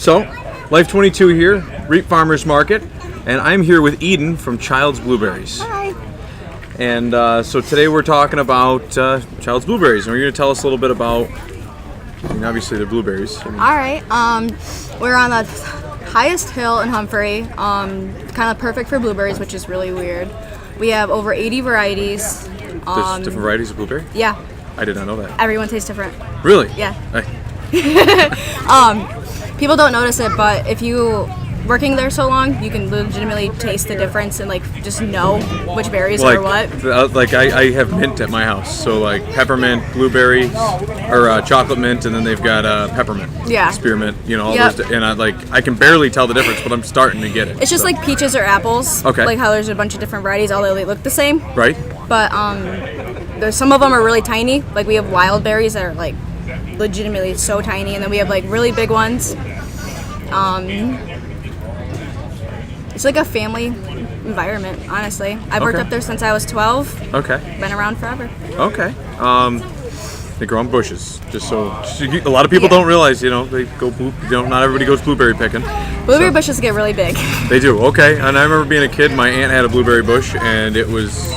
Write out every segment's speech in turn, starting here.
So, Life22 here, REAP Farmers Market, and I'm here with Eden from Child's Blueberries. Hi. And so today we're talking about Child's Blueberries, and we're going to tell us a little bit about, obviously they're blueberries. All right. We're on the highest hill in Humphrey. Kind of perfect for blueberries, which is really weird. We have over 80 varieties. There's different varieties of blueberry? Yeah. I did not know that. Everyone tastes different. Really? Yeah. Hey. People don't notice it, but if you working there so long, you can legitimately taste the difference and just know which berries are what. I have mint at my house, so peppermint, blueberry, or chocolate mint, and then they've got peppermint, spearmint, all those. And I can barely tell the difference, but I'm starting to get it. It's just like peaches or apples. Okay. Like how there's a bunch of different varieties, although they look the same. Right. But there's some of them are really tiny. Like we have wild berries that are legitimately so tiny, and then we have really big ones. It's like a family environment, honestly. I've worked up there since I was 12. Okay. Been around forever. Okay. They grow on bushes. A lot of people don't realize, they go not everybody goes blueberry picking. Blueberry bushes get really big. They do. Okay. And I remember being a kid, my aunt had a blueberry bush, and it was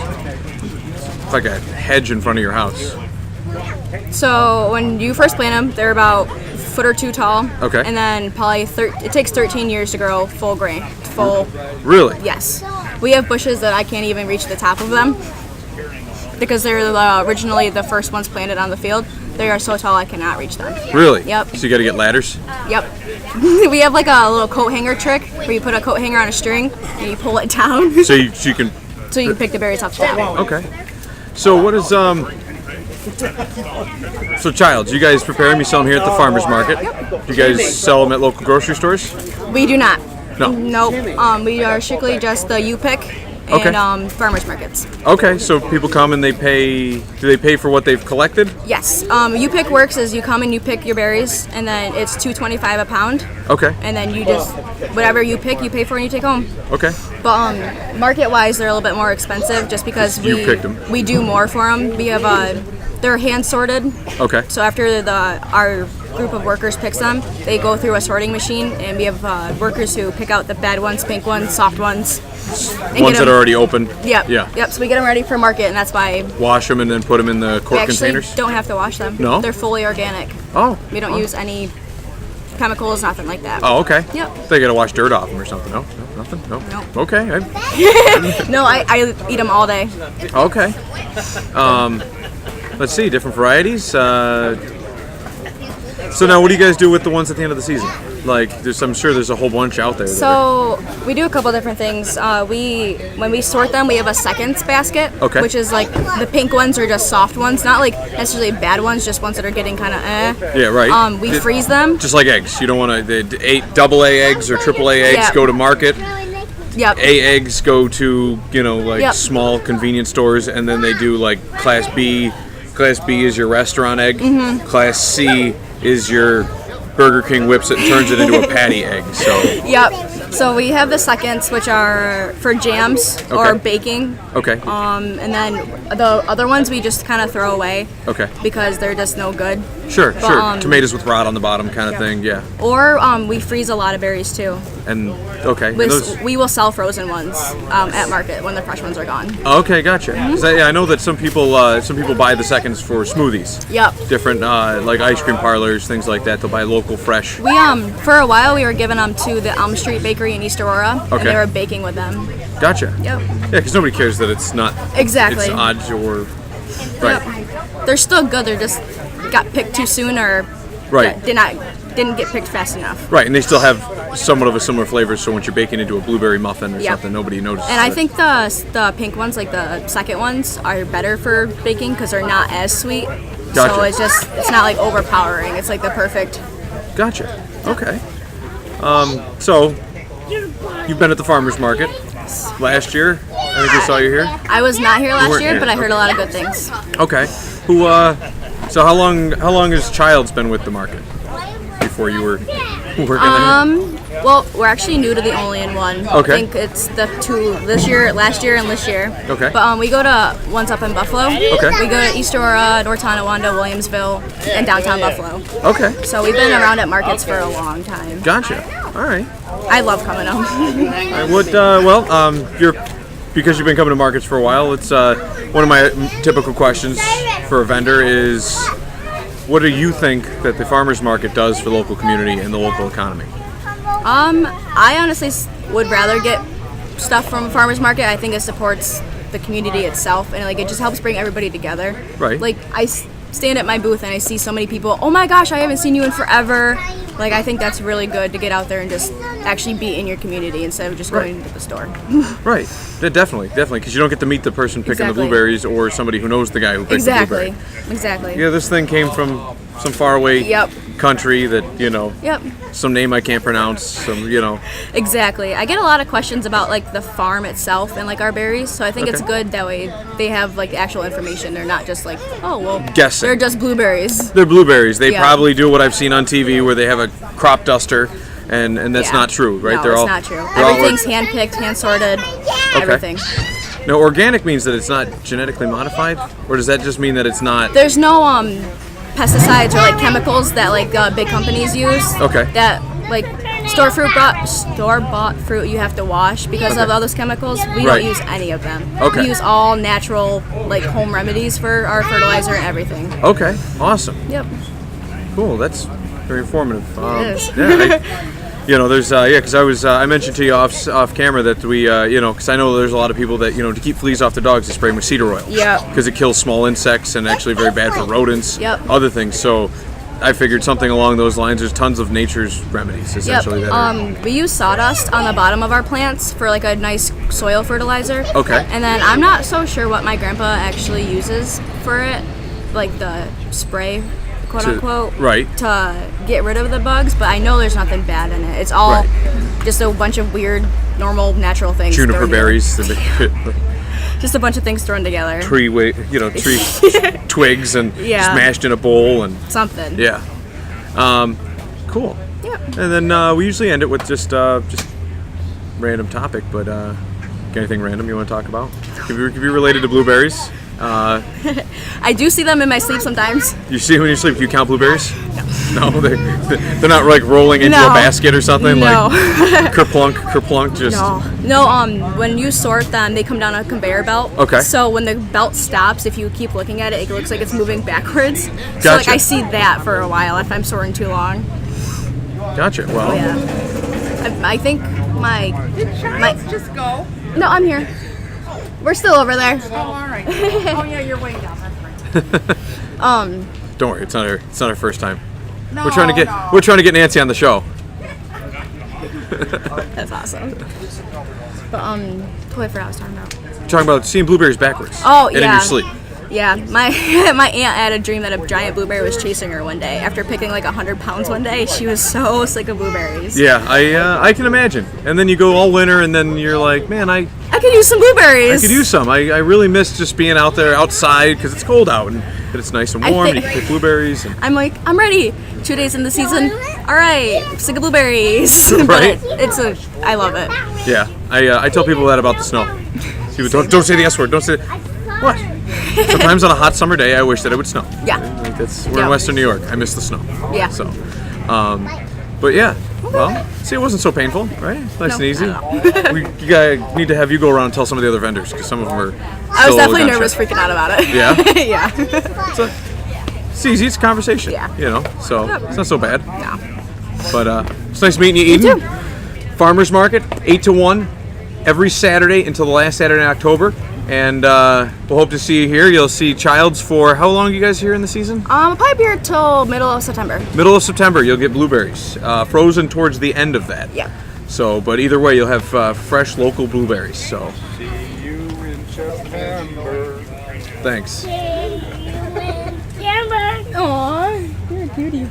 like a hedge in front of your house. So when you first plant them, they're about a foot or two tall. Okay. And then probably it takes 13 years to grow full grain. Really? Yes. We have bushes that I can't even reach the top of them because they're originally the first ones planted on the field. They are so tall I cannot reach them. Really? Yep. So you got to get ladders? Yep. We have a little coat hanger trick where you put a coat hanger on a string and you pull it down. So you can pick the berries off the top. Okay. So what is So Childs, you guys prepare them, you sell them here at the farmers market. Yep. You guys sell them at local grocery stores? We do not. No. Nope. We are strictly just the U-Pick and farmers markets. Okay, so people come and do they pay for what they've collected? Yes. U-Pick works as you come and you pick your berries, and then it's $2.25 a pound. Okay. And then you just, whatever you pick, you pay for and you take home. Okay. But market-wise, they're a little bit more expensive just because you picked them. We do more for them. We have they're hand sorted. Okay. So after our group of workers picks them, they go through a sorting machine, and we have workers who pick out the bad ones, pink ones, soft ones. Ones that are already open. Yep. Yeah. Yep. So we get them ready for market, and that's why. Wash them and then put them in the quart containers. containers. We actually don't have to wash them. No. They're fully organic. Oh. We don't use any chemicals, nothing like that. Oh, okay. Yep. They gotta wash dirt off them or something. No, nothing. No. Nope. Okay. No, I eat them all day. Okay. Let's see, different varieties. So now, what do you guys do with the ones at the end of the season? I'm sure there's a whole bunch out there. So we do a couple different things. When we sort them, we have a seconds basket, which is the pink ones are just soft ones, not necessarily bad ones, just ones that are getting kind of Yeah, right. We freeze them. Just like eggs. You don't want to double A eggs or triple A eggs go to market. Yep. A eggs go to small convenience stores, and then they do Class B. Class B is your restaurant egg. Mm-hmm. Class C is your Burger King whips it and turns it into a patty egg. So. Yep. So we have the seconds, which are for jams or baking. Okay. And then the other ones we just kind of throw away. Okay. Because they're just no good. Sure. Tomatoes with rot on the bottom, kind of thing. Yeah. Or we freeze a lot of berries too. And we will sell frozen ones at market when the fresh ones are gone. Okay, gotcha. Mm-hmm. I know that some people buy the seconds for smoothies. Yep. Different ice cream parlors, things like that. They'll buy local fresh. We for a while we were giving them to the Elm Street Bakery in East Aurora, and they were baking with them. Gotcha. Yep. Yeah, because nobody cares that it's not exactly. It's odd or right. Yep. They're still good. They're just got picked too soon or didn't get picked fast enough. Right, and they still have somewhat of a similar flavor, so once you're baking into a blueberry muffin or something, nobody notices. And I think the pink ones, the second ones, are better for baking because they're not as sweet. Gotcha. So it's not overpowering. It's the perfect. Gotcha. Okay. So you've been at the farmers market last year. I think we saw you here. I was not here last year, but I heard a lot of good things. Okay. So how long has Child's been with the market before you were working there? Well, we're actually new to the Olean one. Okay. I think it's the 2 last year and this year. Okay. But we go to ones up in Buffalo. Okay. We go to East Aurora, North Tonawanda, Williamsville, and downtown Buffalo. Okay. So we've been around at markets for a long time. Gotcha. All right. I love coming up. Because you've been coming to markets for a while, it's one of my typical questions for a vendor is, what do you think that the farmers market does for the local community and the local economy? I honestly would rather get stuff from a farmers market. I think it supports the community itself, and like it just helps bring everybody together. Right. Like I stand at my booth and I see so many people. Oh my gosh, I haven't seen you in forever. Like I think that's really good to get out there and just actually be in your community instead of just going to the store. Right. Yeah, definitely, because you don't get to meet the person picking the blueberries or somebody who knows the guy who picked the blueberry. Exactly. Yeah, this thing came from some faraway country that, some name I can't pronounce, Exactly. I get a lot of questions about like the farm itself and like our berries, so I think it's good that way they have like actual information. They're not just like, oh well, guessing. They're just blueberries. They're blueberries. They probably do what I've seen on TV where they have a crop duster and that's not true, right? No, it's not true. Everything's hand-picked, hand-sorted, everything. Now, organic means that it's not genetically modified, or does that just mean that it's not? There's no pesticides or like chemicals that like big companies use. Okay. That like store-bought fruit you have to wash because of all those chemicals. We don't use any of them. Okay. We use all natural like home remedies for our fertilizer and everything. Okay. Awesome. Yep. Cool. That's very informative. It is. There's because I mentioned to you off camera that we because I know there's a lot of people that to keep fleas off their dogs they spray them with cedar oil. Yeah. Because it kills small insects and actually very bad for rodents. Yep. Other things. So I figured something along those lines. There's tons of nature's remedies essentially. Yep. We use sawdust on the bottom of our plants for like a nice soil fertilizer. Okay. And then I'm not so sure what my grandpa actually uses for it, like the spray, quote unquote, to get rid of the bugs. But I know there's nothing bad in it. It's all just a bunch of weird, normal, natural things. Juniper berries. Just a bunch of things thrown together. Tree twigs and smashed in a bowl and something. Yeah. Cool. Yeah. And then we usually end it with just random topic, but anything random you want to talk about? Could be related to blueberries. I do see them in my sleep sometimes. You see them when you sleep? Do you count blueberries? No, they're not like rolling into a basket or something like kerplunk. Just no. When you sort them, they come down a conveyor belt. Okay. So when the belt stops, if you keep looking at it, it looks like it's moving backwards. Gotcha. So like I see that for a while if I'm sorting too long. Gotcha. Well. Oh, yeah. I think my. Just go. No, I'm here. We're still over there. Oh, all right. Oh, yeah, you're way down. That's right. Don't worry, it's not our first time. No, we're trying to get Nancy on the show. That's awesome. But totally forgot what I was talking about. You're talking about seeing blueberries backwards. Oh, and in your sleep. Yeah, my aunt had a dream that a giant blueberry was chasing her one day. After picking like 100 pounds one day, she was so sick of blueberries. Yeah, I can imagine. And then you go all winter, and then you're like, man, I could use some blueberries. I could use some. I really miss just being out there outside because it's cold out and it's nice and warm. And you can pick blueberries. And I'm like, I'm ready. 2 days in the season. All right, sick of blueberries. Right. But I love it. Yeah, I tell people that about the snow. People don't say the S word. Don't say what. Sometimes on a hot summer day, I wish that it would snow. Yeah. Like we're in Western New York. I miss the snow. Yeah. So, but yeah. Well, see, it wasn't so painful, right? Nice and easy. We need to have you go around and tell some of the other vendors because some of them are. I was definitely nervous, freaking out about it. Yeah. Yeah. It's easy. It's a conversation. Yeah. So it's not so bad. No. But it's nice meeting you, Eden. You too. Farmers Market, 8 to 1, every Saturday until the last Saturday in October. And we'll hope to see you here. You'll see Childs for how long are you guys here in the season? I'll probably be here till middle of September. Middle of September, you'll get blueberries. Frozen towards the end of that. Yeah. So, but either way, you'll have fresh local blueberries. So. See you in September. Thanks. Aw, you're a cutie.